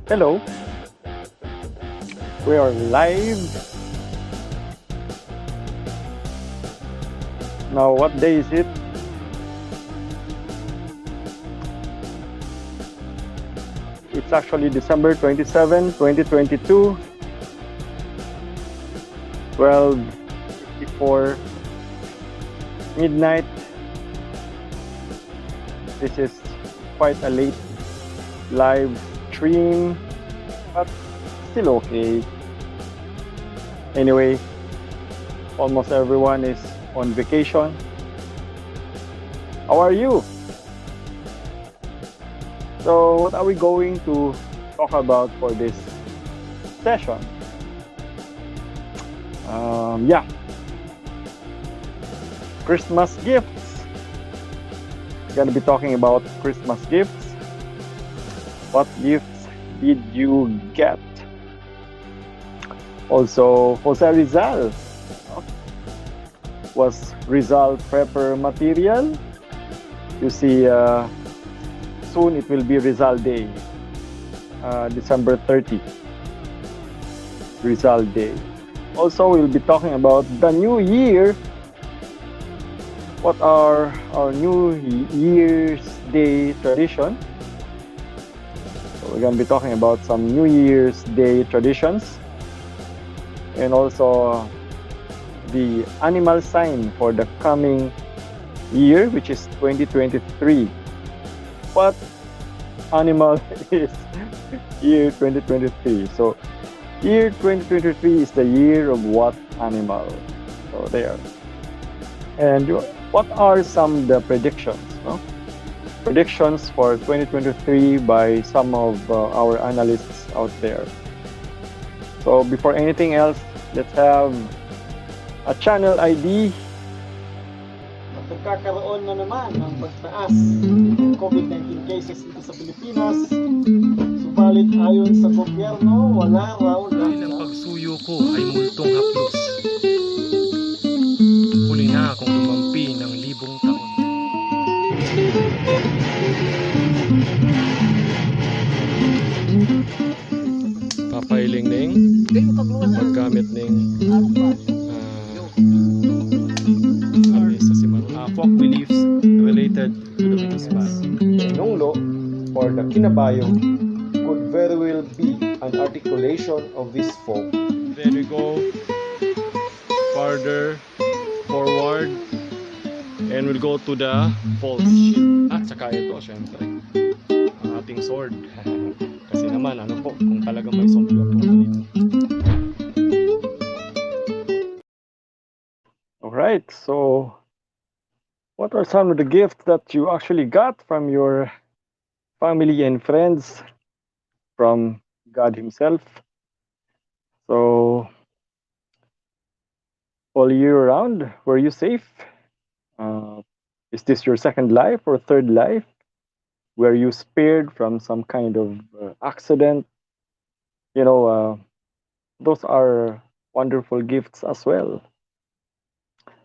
Hello, we are live. Now, what day is it? It's actually December 27, 2022, 12:54 midnight. This is quite a late live stream, but still okay. Anyway, almost everyone is on vacation. How are you? So, what are we going to talk about for this session? Yeah, Christmas gifts. We're gonna be talking about Christmas gifts. What gifts did you get? Also, Jose Rizal. Was Rizal prepper material? You see, soon it will be Rizal Day, December 30. Rizal Day. Also, we'll be talking about the new year. What are our New Year's Day tradition? So we're going to be talking about some New Year's Day traditions, and also the animal sign for the coming year, which is 2023. What animal is year 2023? So year 2023 is the year of what animal? So there. And what are some of the predictions? No? Predictions for 2023 by some of our analysts out there. So before anything else, let's have a channel ID. Nagkakaroon na naman ng pagtaas ng COVID-19 cases dito sa Pilipinas. Subalit ayon sa gobyerno, wala raw Dahil ang pagsuyo ko ay multong haplos. Huli na akong lumampi ng libong taon. Papailing ning paggamit ning folk beliefs related to the Christmas. Nonglo or the kinabayo could very well be an articulation of this folk. There we go. Farther forward. And we'll go to the false shield. At saka ito, syempre, ang ating sword. Kasi naman, ano po, kung talagang may sombrero po dito. Alright, so what are some of the gifts that you actually got from your family and friends, from God Himself? So, all year round, were you safe? Is this your second life or third life? Were you spared from some kind of accident? You know, those are wonderful gifts as well.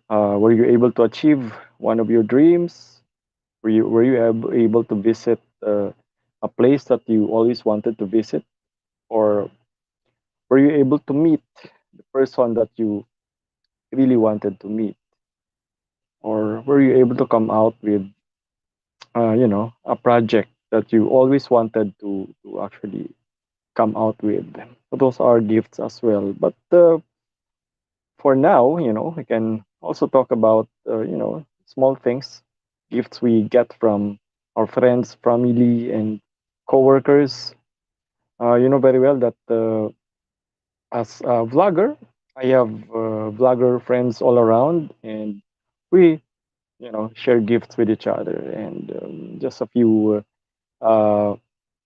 Were you able to achieve one of your dreams? Were you able to visit a place that you always wanted to visit, or were you able to meet the person that you really wanted to meet, or were you able to come out with a project that you always wanted to actually come out with? So those are gifts as well. But for now, we can also talk about small things, gifts we get from our friends, family, and coworkers. You know very well that as a vlogger, I have vlogger friends all around, and we, share gifts with each other. And just a few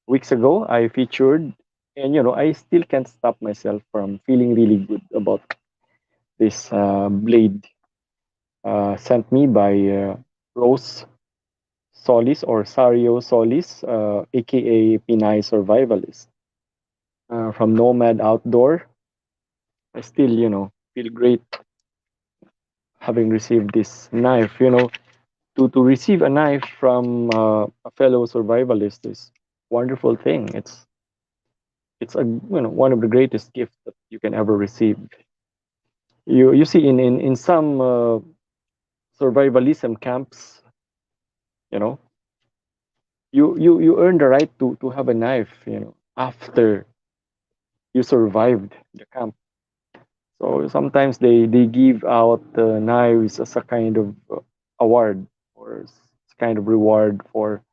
weeks ago, I featured, and I still can't stop myself from feeling really good about this blade sent me by Rose Solis, or Sario Solis, aka Pinay Survivalist, from Nomad Outdoor. I still, feel great having received this knife. To receive a knife from a fellow survivalist is a wonderful thing. It's It's a one of the greatest gifts that you can ever receive. You see in some survivalism camps, you know, you earn the right to have a knife, after you survived the camp. So sometimes they give out knives as a kind of award or kind of reward for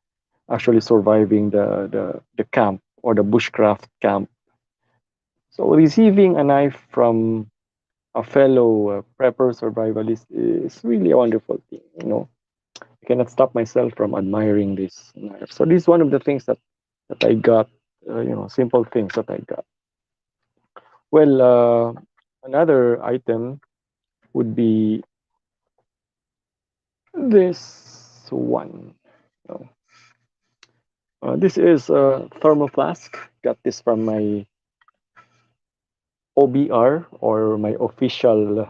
actually surviving the camp or the bushcraft camp. So receiving a knife from a fellow prepper survivalist is really a wonderful thing. I cannot stop myself from admiring this knife. So this is one of the things that I got. Simple things that I got. Well, another item would be this one. Oh, this is a thermal flask. Got this from my OBR, or my official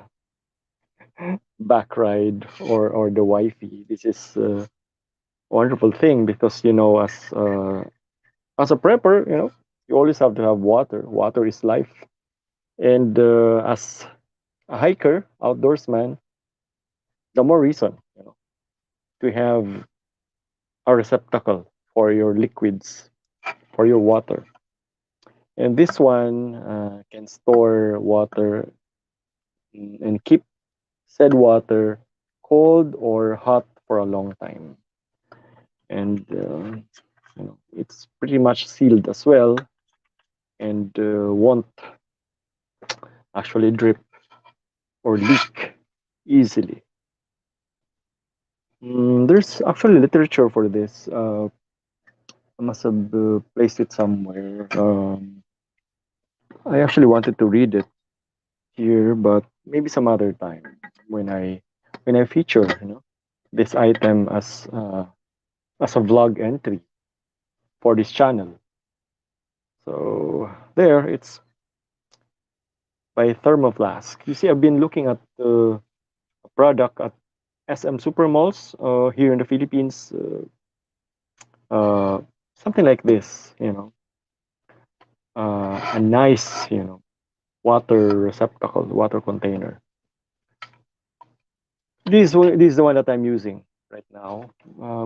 back ride, or the wifey. This is a wonderful thing because as a prepper, you always have to have water. Water is life, and as a hiker, outdoorsman, the more reason to have a receptacle for your liquids, for your water. And this one can store water and keep said water cold or hot for a long time. And it's pretty much sealed as well, and won't actually drip or leak easily. There's actually literature for this. I must have placed it somewhere. I actually wanted to read it here, but maybe some other time when I feature this item as a vlog entry for this channel. So there, it's by Thermoflask. You see, I've been looking at a product at SM Supermalls here in the Philippines. Something like this, a nice, water receptacle, water container. This is the one that I'm using right now,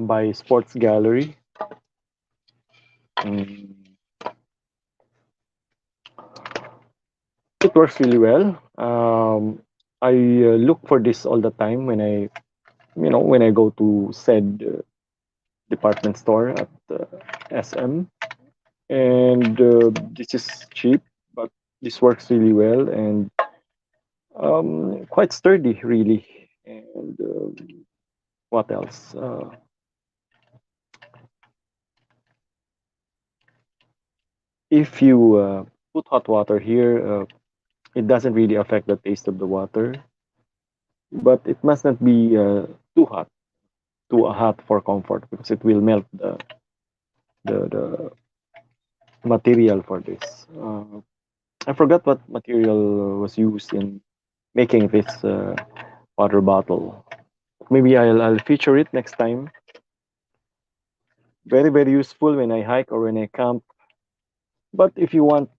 by Sports Gallery. Mm, it works really well. I look for this all the time when I go to said department store at SM, and this is cheap, but this works really well, and quite sturdy, really. And what else? If you put hot water here, it doesn't really affect the taste of the water, but it must not be too hot for comfort, because it will melt the material for this. I forgot what material was used in making this water bottle. Maybe I'll feature it next time. Very, very useful when I hike or when I camp. But if you want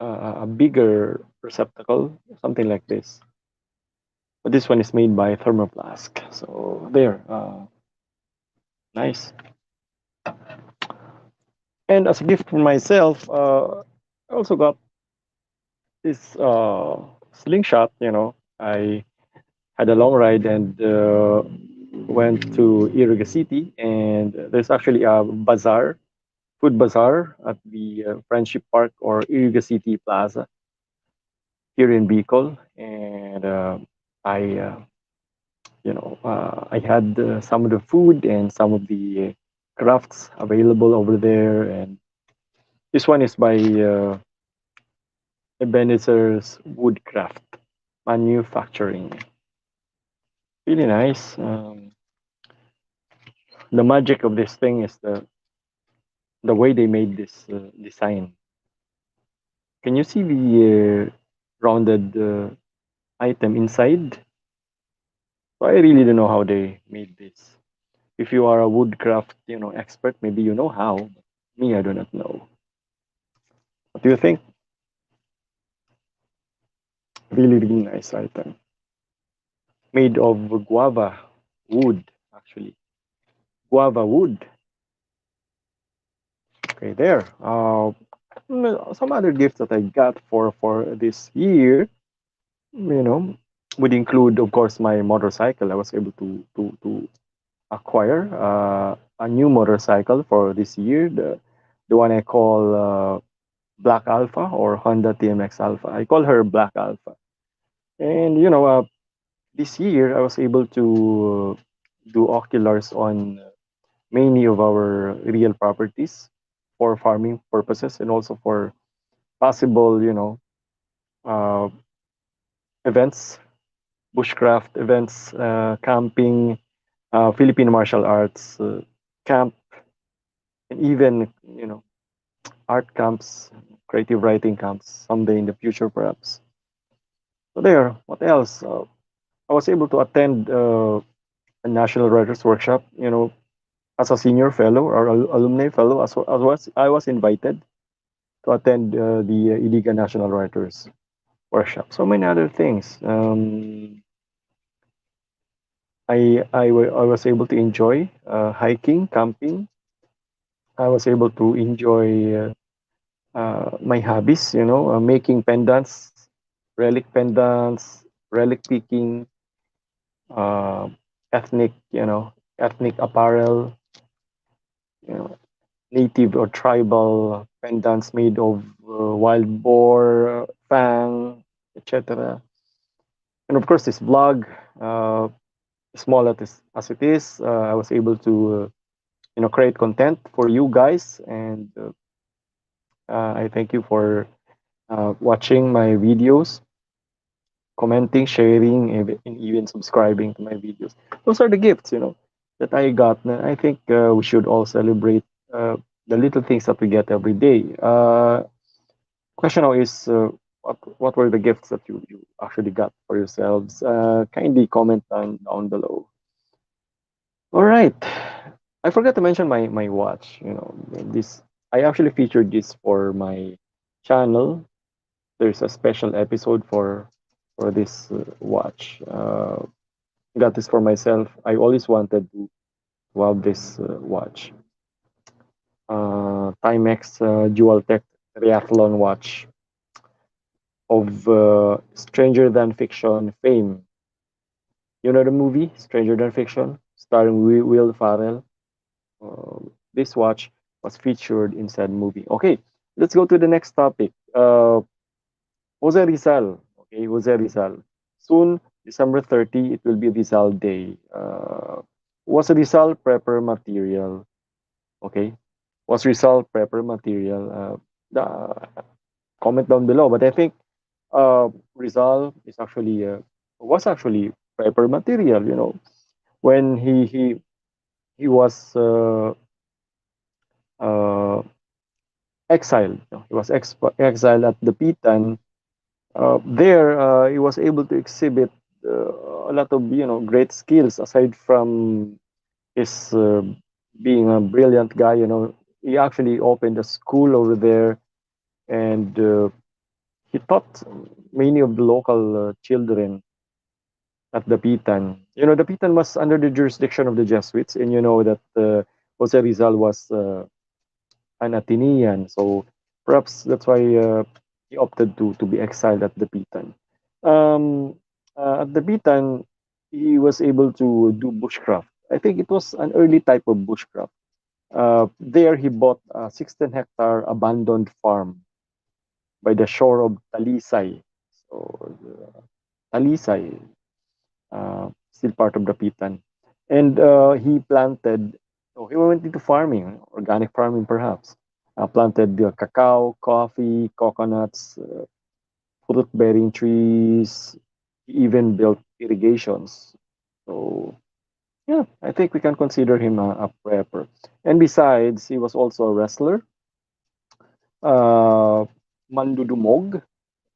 a bigger receptacle, something like this. But this one is made by Thermoplask. So there, nice. And as a gift for myself, I also got this slingshot. I had a long ride and went to Iriga City, and there's actually a bazaar, food bazaar at the Friendship Park or Iriga City Plaza here in Bicol, and I, I had some of the food and some of the crafts available over there, and this one is by Ebenezer's Woodcraft Manufacturing. Really nice. The magic of this thing is the way they made this design. Can you see the rounded item inside? So I really don't know how they made this. If you are a woodcraft, expert, maybe you know how. Me, I do not know. What do you think? Really, really nice item. Made of guava wood, actually. Guava wood. Okay, there. Some other gifts that I got for this year, you know, would include, of course, my motorcycle. I was able to acquire a new motorcycle for this year. The one I call Black Alpha, or Honda TMX Alpha. I call her Black Alpha. And this year I was able to do oculars on many of our real properties for farming purposes, and also for possible, uh, events, bushcraft events, camping, Philippine martial arts camp, and even, art camps, creative writing camps someday in the future, perhaps. So there. What else? I was able to attend a national writers workshop. As a senior fellow or alumni fellow, I was invited to attend the Iligan National Writers Workshop. So many other things. I was able to enjoy hiking, camping. I was able to enjoy my hobbies, making pendants, relic picking, uh, ethnic, ethnic apparel, you know, native or tribal pendants made of wild boar, fang, etc. And of course, this vlog, uh, small as it is, I was able to, create content for you guys, and I thank you for watching my videos, commenting, sharing, and even subscribing to my videos. Those are the gifts, that I got. And I think we should all celebrate the little things that we get every day. Question now is, what were the gifts that you actually got for yourselves? Kindly comment down below. All right. I forgot to mention my watch. This I actually featured this for my channel. There's a special episode for this watch. Got this for myself. I always wanted to have this watch. Timex Dual Tech Triathlon watch of Stranger Than Fiction fame. You know the movie Stranger Than Fiction, starring Will Farrell. This watch was featured in said movie. Okay, let's go to the next topic. Jose Rizal. Okay, Jose Rizal. Soon, December 30, it will be Rizal Day. Was Rizal prepper material? Okay, was Rizal prepper material? Comment down below. But I think Rizal was actually prepper material. When he was uh, exiled. He was exiled at the Pitan. There, he was able to exhibit a lot of great skills aside from his being a brilliant guy. He actually opened a school over there, and he taught many of the local children at the Pitan. The Pitan was under the jurisdiction of the Jesuits, and you know that Jose Rizal was an Athenian, so perhaps that's why he opted to be exiled at the Pitan. Um, at the Pitan, he was able to do bushcraft. I think it was an early type of bushcraft. There, he bought a 16-hectare abandoned farm by the shore of Talisay. So, Talisay, still part of the Pitan. And he planted, so he went into farming, organic farming perhaps. Planted cacao, coffee, coconuts, fruit bearing trees. He even built irrigations. So, yeah, I think we can consider him a prepper. And besides, he was also a wrestler, uh, mandudumog,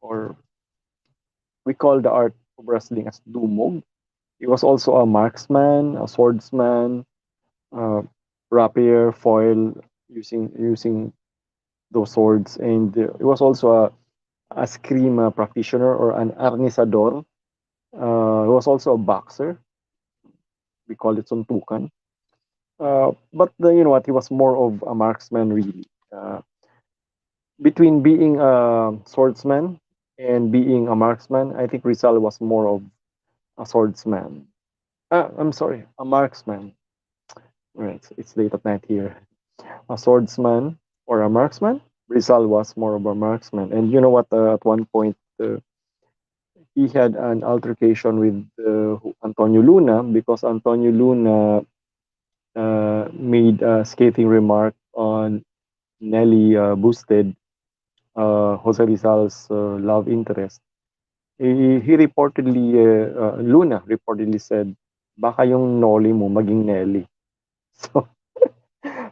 or we call the art of wrestling as dumog. He was also a marksman, a swordsman, uh, rapier, foil, using those swords, and he was also a scream practitioner or an arnisador. He was also a boxer. We call it suntukan. But you know what? He was more of a marksman, really. Between being a swordsman and being a marksman, I think Rizal was more of a swordsman. I'm sorry, a marksman. Right, it's late at night here. A swordsman or a marksman. Rizal was more of a marksman, and you know what? At one point, he had an altercation with Antonio Luna because Antonio Luna made a scathing remark on Nelly boosted Jose Rizal's love interest. He reportedly, Luna reportedly said, baka yung Noli mo maging Nelly. So,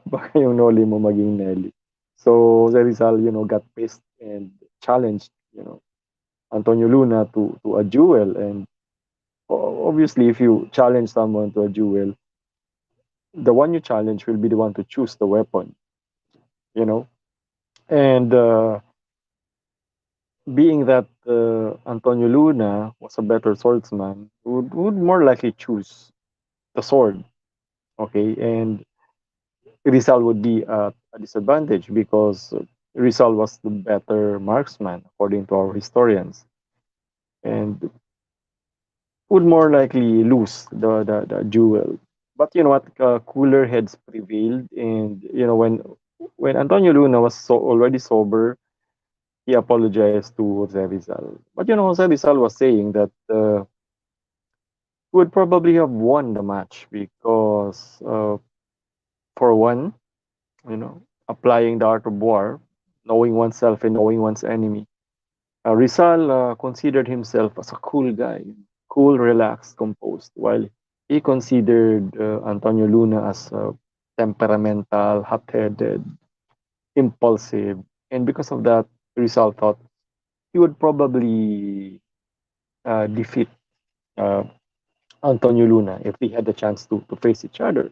baka yung Noli mo maging Nelly. So, Jose Rizal, got pissed and challenged, Antonio Luna to a duel. And obviously, if you challenge someone to a duel, the one you challenge will be the one to choose the weapon, you know. And being that Antonio Luna was a better swordsman, would more likely choose the sword. Okay, and Rizal would be a disadvantage because Rizal was the better marksman according to our historians, and would more likely lose the duel. But you know what? Cooler heads prevailed, and when Antonio Luna was already sober, he apologized to Jose Rizal. But Jose Rizal was saying that he would probably have won the match because, for one, applying the art of war, knowing oneself and knowing one's enemy. Rizal considered himself as a cool guy, cool, relaxed, composed, while he considered Antonio Luna as temperamental, hot-headed, impulsive, and because of that, Rizal thought he would probably defeat uh, Antonio Luna if they had the chance to face each other.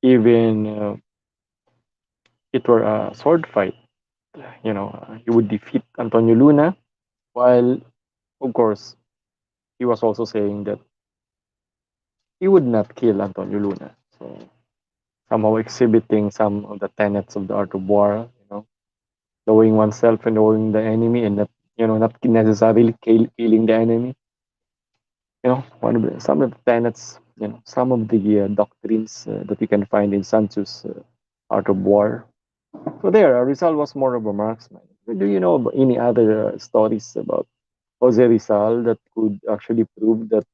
Even it were a sword fight, he would defeat Antonio Luna, while, of course, he was also saying that he would not kill Antonio Luna. So somehow exhibiting some of the tenets of the art of war, knowing oneself and knowing the enemy, and not necessarily killing the enemy. Some of the tenets, some of the doctrines that we can find in Sun Tzu's art of war. So there, Rizal was more of a marksman. Do you know about any other stories about Jose Rizal that could actually prove that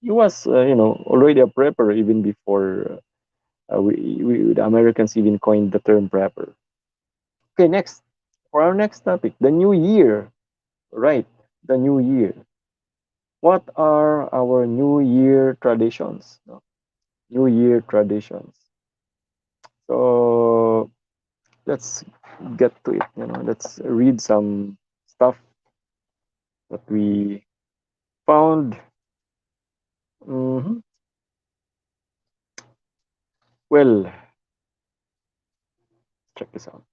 he was, already a prepper even before the Americans even coined the term prepper? Okay, next. For our next topic, the new year. Right, the new year. What are our New Year traditions? No? New Year traditions. So let's get to it. Let's read some stuff that we found. Mhm. Well, check this out.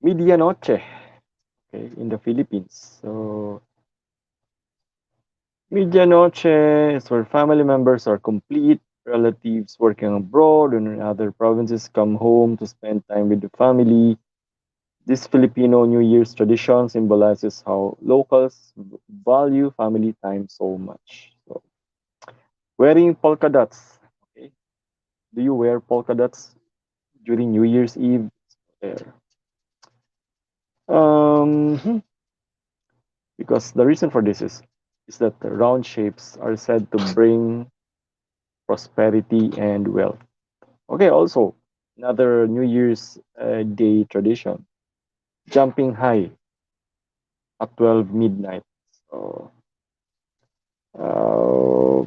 Medianoche, okay, in the Philippines. So Medianoche is where family members are complete, relatives working abroad and in other provinces come home to spend time with the family. This Filipino New Year's tradition symbolizes how locals value family time so much. So, wearing polka dots. Okay. Do you wear polka dots during New Year's Eve? There. Hmm, because the reason for this is that the round shapes are said to bring prosperity and wealth. Okay, also another New Year's Day tradition: jumping high at 12 midnight. So, uh,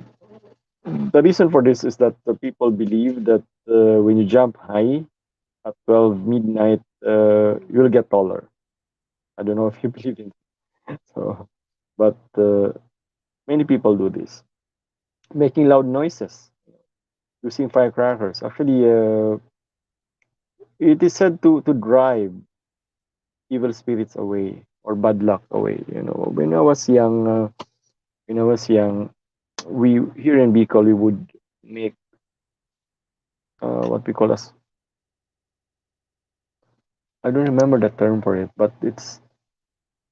the reason for this is that the people believe that when you jump high at 12 midnight, you'll get taller. I don't know if you believe in it. So, but many people do this. Making loud noises, using firecrackers. Actually, It is said to drive evil spirits away or bad luck away. You know, when I was young, we here in Bicol we would make what we call as I don't remember the term for it, but it's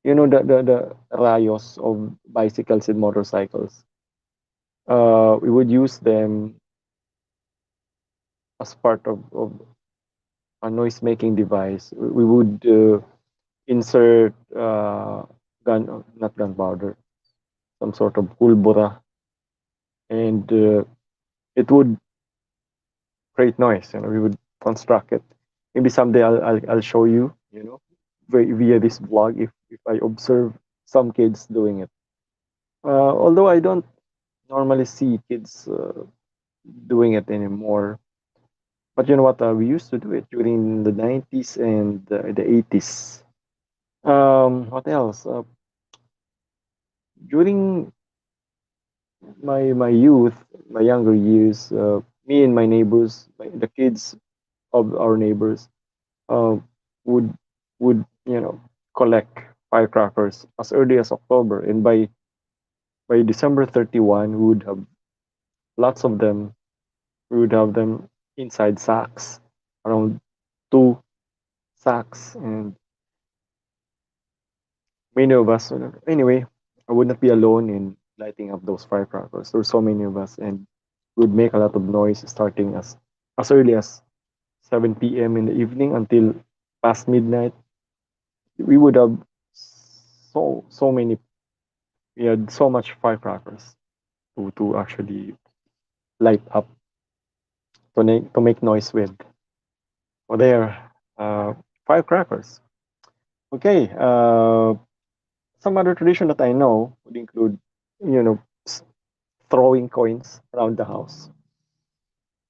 the rayos of bicycles and motorcycles. We would use them as part of a noise making device. We would insert not gunpowder, some sort of pulbura, and it would create noise. You know, we would construct it. Maybe someday I'll show you. You know, via this blog if I observe some kids doing it. Although I don't normally see kids doing it anymore. But you know what? We used to do it during the 90s and the 80s. What else? During my youth, my younger years, me and my neighbors, the kids of our neighbors, uh, would collect firecrackers as early as October, and by December 31, we would have lots of them. We would have them inside sacks, around 2 sacks, and many of us. Anyway, I would not be alone in lighting up those firecrackers. There were so many of us, and we would make a lot of noise starting as early as 7 p.m. in the evening until past midnight. We would have so many. We had so much firecrackers to actually light up to make noise with. Oh, there, uh, firecrackers. Okay. Some other tradition that I know would include, you know, s- throwing coins around the house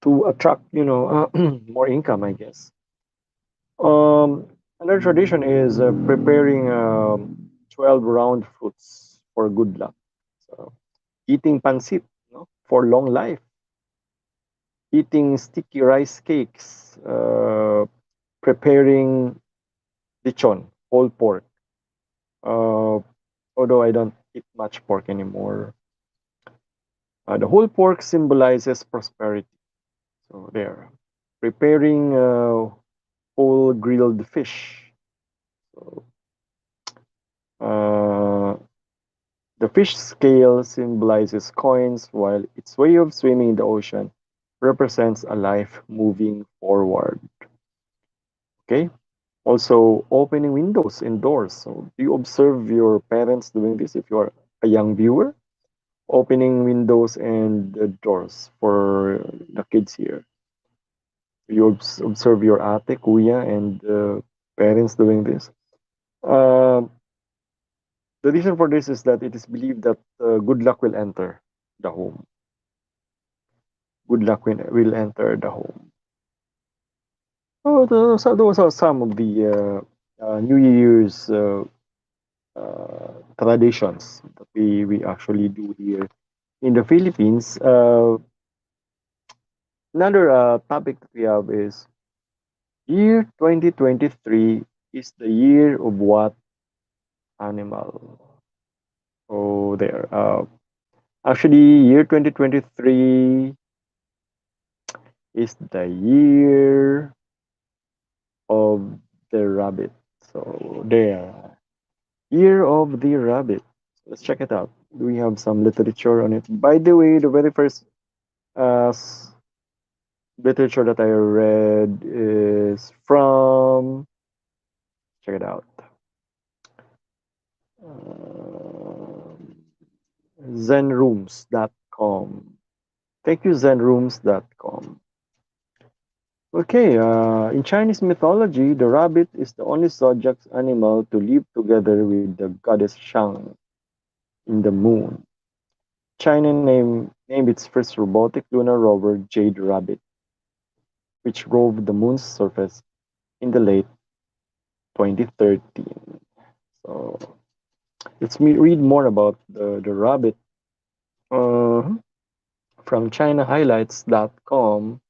to attract, more income, I guess. Another tradition is preparing 12 round fruits for good luck. So, eating pancit, for long life. Eating sticky rice cakes. Preparing lechon, whole pork. Uh, Although I don't eat much pork anymore. The whole pork symbolizes prosperity. So there. Preparing whole grilled fish. So, uh, the fish scale symbolizes coins, while its way of swimming in the ocean represents a life moving forward. Okay. Also, opening windows and doors. So, do you observe your parents doing this if you are a young viewer? Opening windows and doors for the kids here. You observe your ate, kuya, and parents doing this. Um, the reason for this is that it is believed that good luck will enter the home. Good luck will enter the home. Oh, those are some of the New Year's traditions that we actually do here in the Philippines. Another topic that we have is year 2023 is the year of what animal? Oh, there. Actually, year 2023 is the year of the rabbit. So, there. Year of the rabbit. Let's check it out. We have some literature on it. By the way, the very first literature that I read is from, check it out, um, zenrooms.com. Thank you, zenrooms.com. Okay, in Chinese mythology, the rabbit is the only zodiac animal to live together with the goddess Shang in the moon. China named its first robotic lunar rover Jade Rabbit, which roved the moon's surface in the late 2013. So let's read more about the rabbit uh, from ChinaHighlights.com.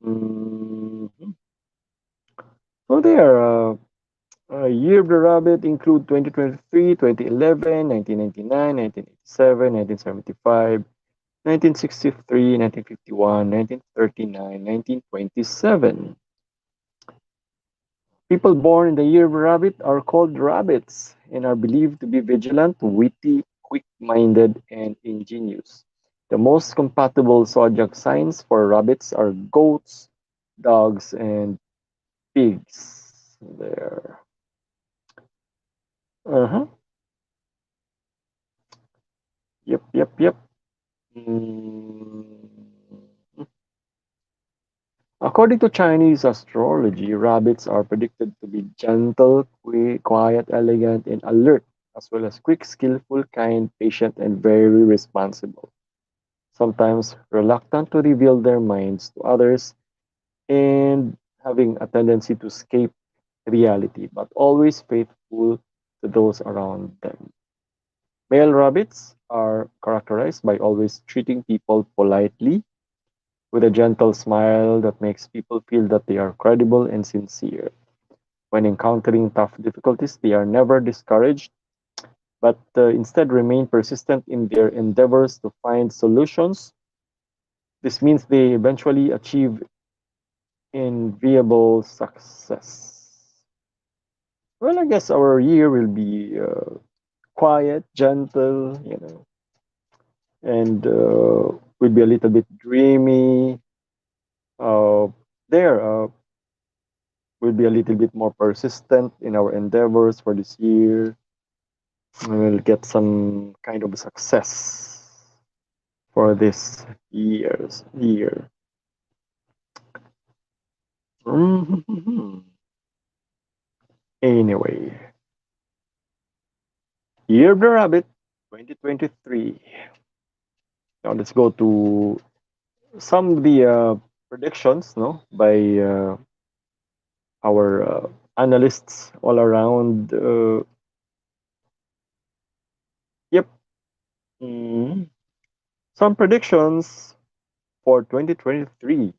Mhm. So there, year of the rabbit include 2023, 2011, 1999, 1987, 1975, 1963, 1951, 1939, 1927. People born in the year of the rabbit are called rabbits and are believed to be vigilant, witty, quick-minded, and ingenious. The most compatible zodiac signs for rabbits are goats, dogs, and pigs. There. Uh-huh. Yep, yep, yep. Mm. According to Chinese astrology, rabbits are predicted to be gentle, quiet, elegant, and alert, as well as quick, skillful, kind, patient, and very responsible. Sometimes reluctant to reveal their minds to others and having a tendency to escape reality, but always faithful to those around them. Male rabbits are characterized by always treating people politely with a gentle smile that makes people feel that they are credible and sincere. When encountering tough difficulties, they are never discouraged, but instead remain persistent in their endeavors to find solutions. This means they eventually achieve enviable success. Well, I guess our year will be quiet, gentle, and will be a little bit dreamy. Uh, there, we'll be a little bit more persistent in our endeavors for this year. We will get some kind of success for this year. Mhm. Anyway, Year of the Rabbit 2023. Now let's go to some of the predictions, no, by our analysts all around. Yep. Mm. Some predictions for 2023.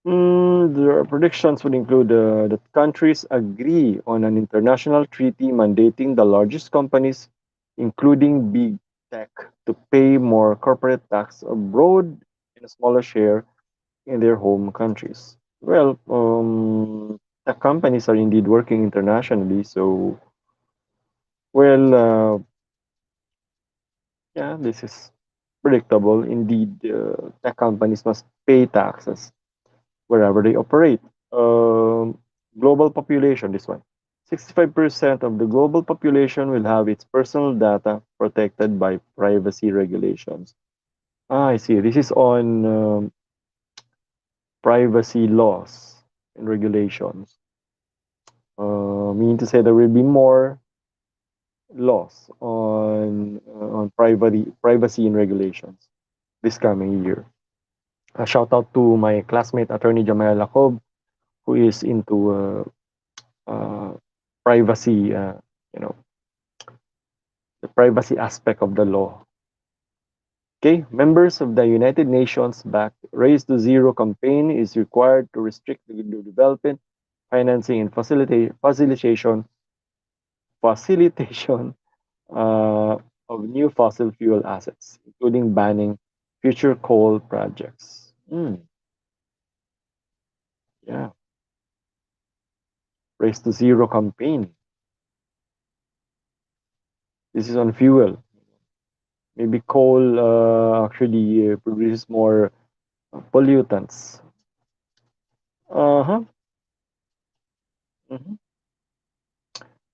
The predictions would include that countries agree on an international treaty mandating the largest companies, including big tech, to pay more corporate tax abroad and a smaller share in their home countries. Well, tech companies are indeed working internationally, so well, yeah, this is predictable. Indeed, tech companies must pay taxes wherever they operate. Um, Global population, this one. 65% of the global population will have its personal data protected by privacy regulations. Ah, I see. This is on privacy laws and regulations. Meaning to say there will be more laws on privacy and regulations this coming year. A shout out to my classmate attorney Jamel Lacob, who is into privacy, you know, the privacy aspect of the law. Okay, members of the United Nations backed Race to Zero campaign is required to restrict the development, financing, and facilitation uh, of new fossil fuel assets, including banning future coal projects. Yeah, Race to Zero campaign. This is on fuel. Maybe coal actually produces more pollutants. Uh huh. Mhm.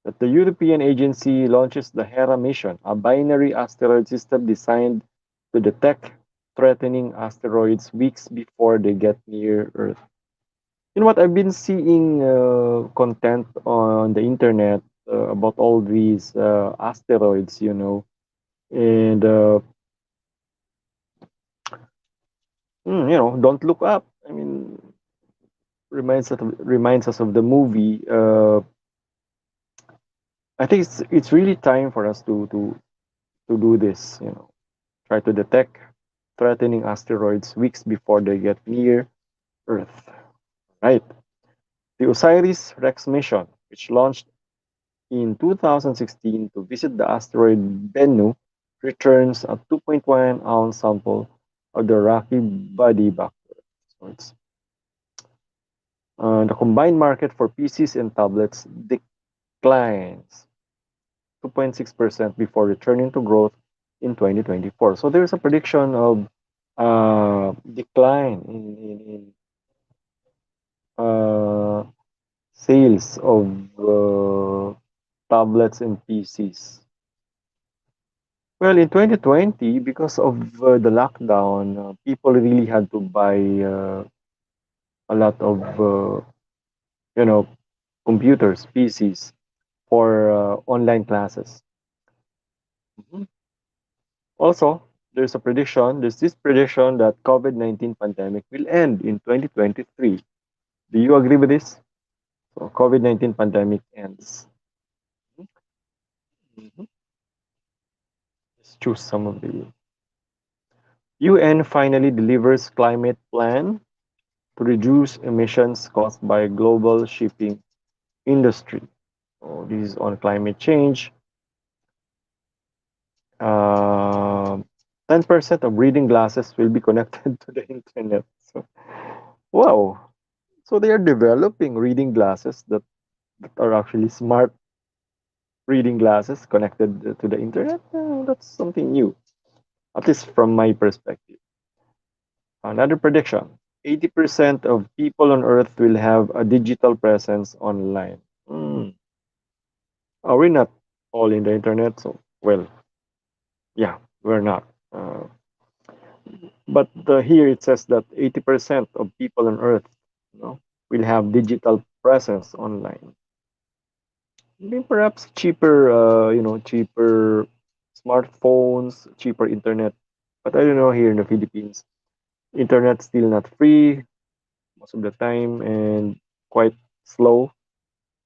That the European agency launches the Hera mission, a binary asteroid system designed to detect threatening asteroids weeks before they get near Earth. You know what? I've been seeing content on the internet about all these asteroids, and don't look up. I mean, reminds us of the movie. I think it's really time for us to do this. Try to detect threatening asteroids weeks before they get near Earth. Right. The OSIRIS-REx mission, which launched in 2016 to visit the asteroid Bennu, returns a 2.1-ounce sample of the rocky body back to Earth. So it's the combined market for PCs and tablets declines 2.6% before returning to growth in 2024. So there's a prediction of decline in sales of tablets and PCs. Well, in 2020, because of the lockdown, people really had to buy a lot of you know computers, PCs for online classes. Mhm. Also, there's this prediction that COVID-19 pandemic will end in 2023. Do you agree with this? So COVID-19 pandemic ends. Mhm. Let's choose some of the UN finally delivers climate plan to reduce emissions caused by global shipping industry. So this is on climate change. Um 10% of reading glasses will be connected to the internet. So, wow. So they are developing reading glasses that are actually smart reading glasses connected to the internet. That's something new, at least from my perspective. Another prediction: 80% of people on Earth will have a digital presence online. Hmm. Are we not all in the internet? So, well, yeah, we're not. But here it says that 80% of people on Earth, you know, will have digital presence online. Maybe perhaps cheaper, cheaper smartphones, cheaper internet. But I don't know here in the Philippines, internet still not free most of the time and quite slow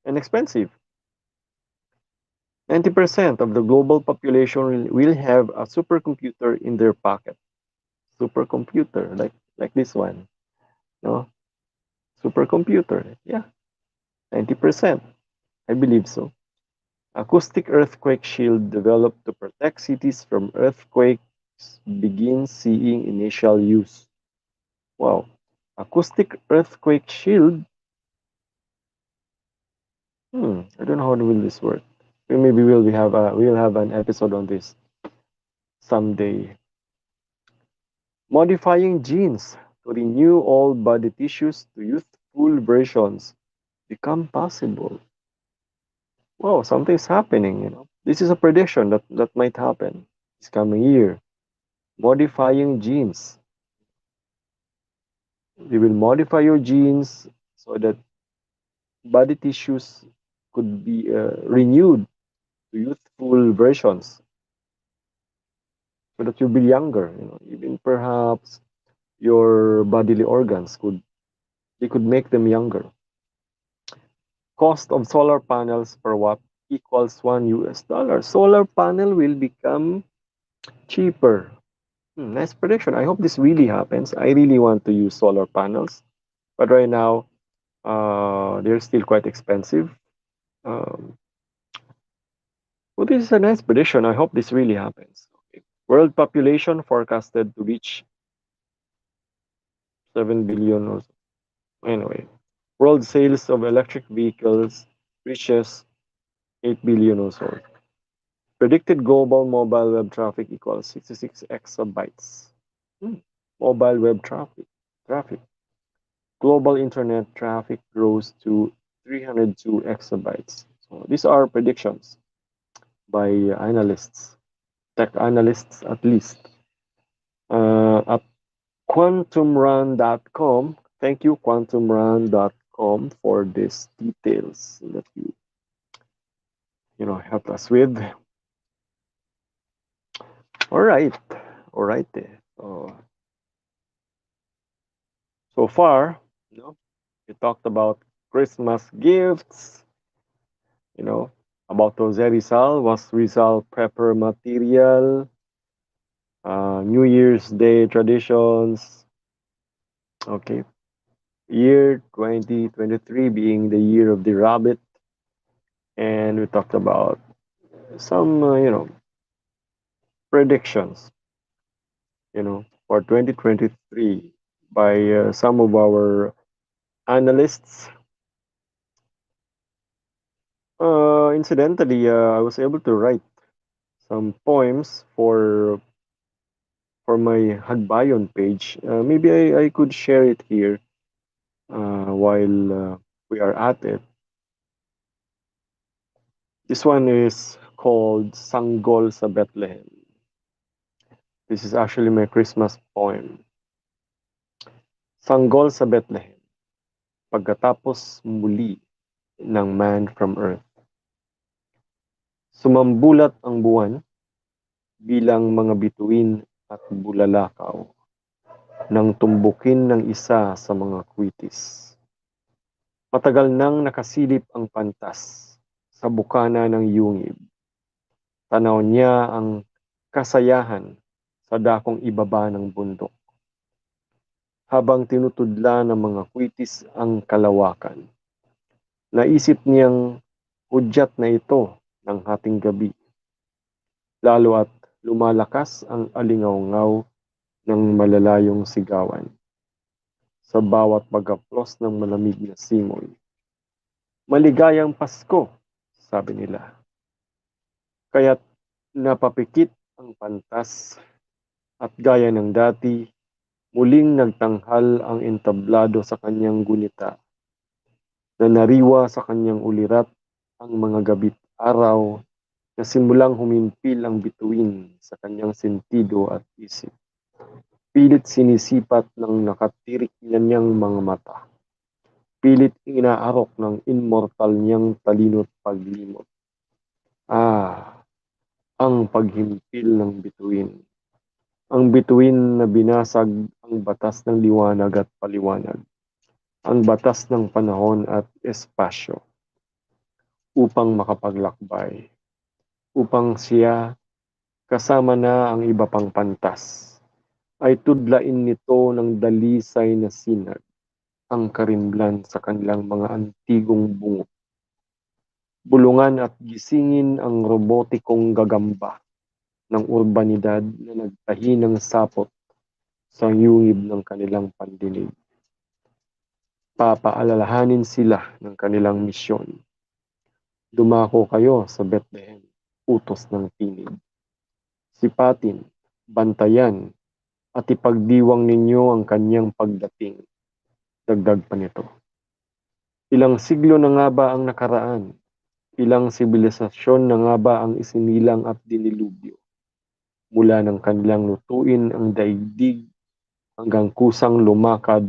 and expensive. 90% of the global population will have a supercomputer in their pocket. Supercomputer, like this one. No, supercomputer. Yeah, 90%. I believe so. Acoustic earthquake shield developed to protect cities from earthquakes begins seeing initial use. Wow. Acoustic earthquake shield. I don't know how will this work. Maybe we'll have an episode on this someday. Modifying genes to renew all body tissues to youthful versions become possible. Wow, something's happening, you know. This is a prediction that might happen this coming year. Modifying genes. You will modify your genes so that body tissues could be renewed to youthful versions so that you'll be younger, you know. Even perhaps your bodily organs could make them younger. Cost of solar panels per watt equals $1. Solar panel will become cheaper. Nice prediction. I hope this really happens. I really want to use solar panels, but right now, they're still quite expensive. Um, well, this is a nice prediction. I hope this really happens. Okay. World population forecasted to reach 7 billion or so. Anyway, world sales of electric vehicles reaches 8 billion or so. Predicted global mobile web traffic equals 66 exabytes. Hmm. Mobile web traffic. Global internet traffic grows to 302 exabytes. So these are predictions by analysts, tech analysts at least. At quantumrun.com, thank you, quantumrun.com, for these details that you helped us with. All right, all right. So far, we talked about Christmas gifts, you know, about Jose Rizal, was Rizal prepper material, New Year's Day traditions. Okay. Year 2023 being the year of the rabbit, and we talked about some, predictions, for 2023 by some of our analysts. Incidentally, I was able to write some poems for my Hagbayon page. Maybe I could share it here while we are at it. This one is called Sanggol sa Bethlehem. This is actually my Christmas poem. Sanggol sa Bethlehem, pagkatapos muli ng man from earth. Sumambulat ang buwan bilang mga bituin at bulalakaw nang tumbukin ng isa sa mga kwitis. Matagal nang nakasilip ang pantas sa bukana ng yungib. Tanaw niya ang kasayahan sa dakong ibaba ng bundok. Habang tinutudla ng mga kwitis ang kalawakan, naisip niyang hudyat na ito ng hating gabi, lalo at lumalakas ang alingaw-ngaw ng malalayong sigawan sa bawat pagkaplos ng malamig na simoy. Maligayang Pasko, sabi nila. Kaya't napapikit ang pantas at gaya ng dati, muling nagtanghal ang entablado sa kanyang gunita na nariwa sa kanyang ulirat ang mga gabit araw na simulang humimpil ang bituin sa kanyang sentido at isip. Pilit sinisipat ng nakatirik na niyang mga mata. Pilit inaarok ng immortal niyang talino't paglimot. Ang paghimpil ng bituin. Ang bituin na binasag ang batas ng liwanag at paliwanag. Ang batas ng panahon at espasyo upang makapaglakbay. Upang siya, kasama na ang iba pang pantas, ay tudlain nito ng dalisay na sinag ang karimlan sa kanilang mga antigong bungo. Bulungan at gisingin ang robotikong gagamba ng urbanidad na nagtahi ng sapot sa yungib ng kanilang pandinig. Papaalalahanin sila ng kanilang misyon. Dumako kayo sa Bethlehem, utos ng tinig. Sipatin, bantayan, at ipagdiwang ninyo ang kanyang pagdating. Dagdag pa nito. Ilang siglo na nga ba ang nakaraan? Ilang sibilisasyon na nga ba ang isinilang at dinilubyo? Mula ng kanilang lutuin ang daigdig hanggang kusang lumakad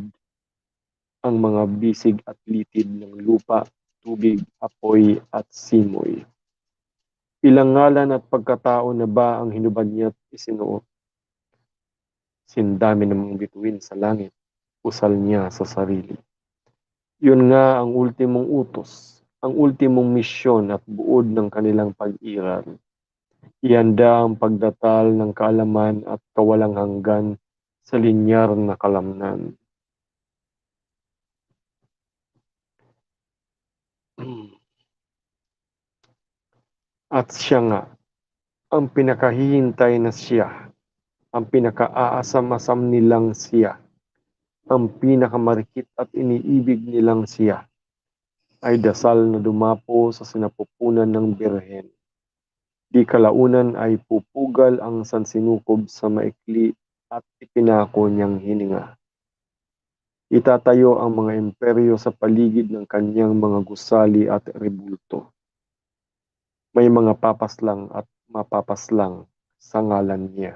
ang mga bisig at litid ng lupa, tubig, apoy at simoy. Ilang ngalan at pagkatao na ba ang hinubad niya't isinuot? Sindami ng mga bituin sa langit, usal niya sa sarili. Yun nga ang ultimong utos, ang ultimong misyon at buod ng kanilang pag-iral. Ihanda ang pagdatal ng kaalaman at kawalang hanggan sa linyar na kalamnan. At siya nga, ang pinakahihintay na siya, ang pinakaaasam-asam nilang siya, ang pinakamarikit at iniibig nilang siya, ay dasal na dumapo sa sinapupunan ng Birhen. Di kalaunan ay pupugal ang sansinukob sa maikli at ipinako niyang hininga. Itatayo ang mga imperyo sa paligid ng kanyang mga gusali at rebulto. May mga papaslang at mapapaslang sa ngalan niya.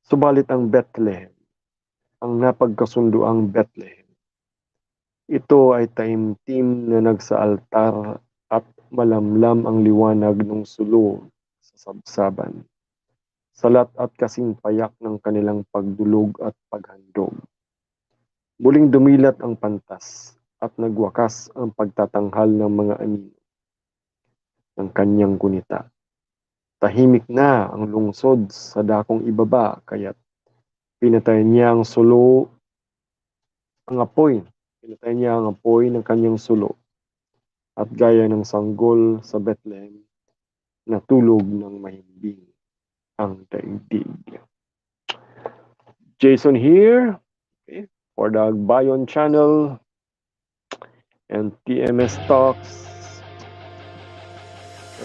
Subalit ang Bethlehem, ang napagkasunduang Bethlehem, ito ay taimtim na nagsaaltar at malamlam ang liwanag ng sulo sa sabsaban. Salat at kasing payak ng kanilang pagdulog at paghandog. Muling dumilat ang pantas at nagwakas ang pagtatanghal ng mga anino ng kanyang gunita. Tahimik na ang lungsod sa dakong ibaba, kaya't pinatay niya ang sulo ang apoy. Pinatay niya ang apoy ng kanyang sulo at gaya ng sanggol sa Bethlehem, natulog ng mahimbing ang daigdig. Jason here, okay, for the Hagbayon Channel and TMS Talks.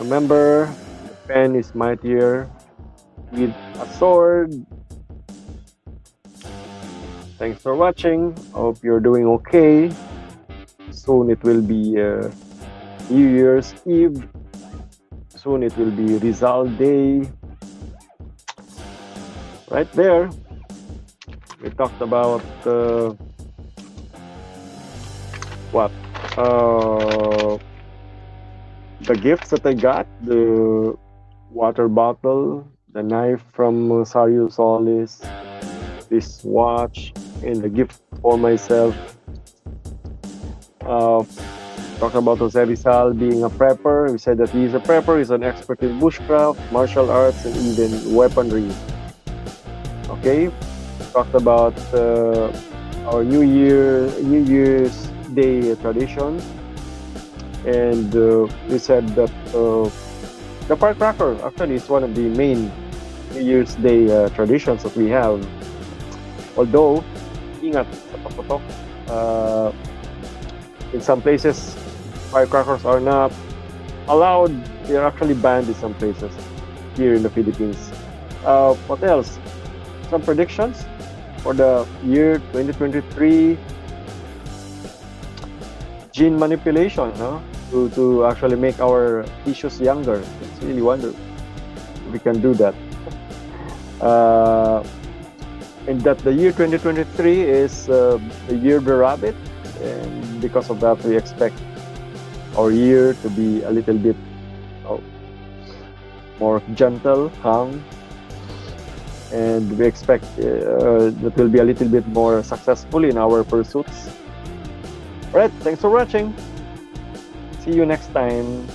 Remember, the pen is mightier with a sword. Thanks for watching. Hope you're doing okay. Soon it will be New Year's Eve. Soon it will be Rizal Day. Right there, we talked about what? The gifts that I got, the water bottle, the knife from Sario Solis, this watch, and the gift for myself. Talked about Jose Rizal being a prepper. We said that he's a prepper, he's an expert in bushcraft, martial arts, and even weaponry. Okay, talked about our New Year's Day tradition, and we said that the firecracker actually is one of the main New Year's Day traditions that we have. Although, ingat sa pagputok, in some places, firecrackers are not allowed. They are actually banned in some places here in the Philippines. What else? Some predictions for the year 2023. Gene manipulation, no? To actually make our tissues younger. It's really wonderful. We can do that. And that the year 2023 is the year of the rabbit, and because of that, we expect our year to be a little bit more gentle, calm, and we expect that we'll be a little bit more successful in our pursuits. All right, thanks for watching. See you next time.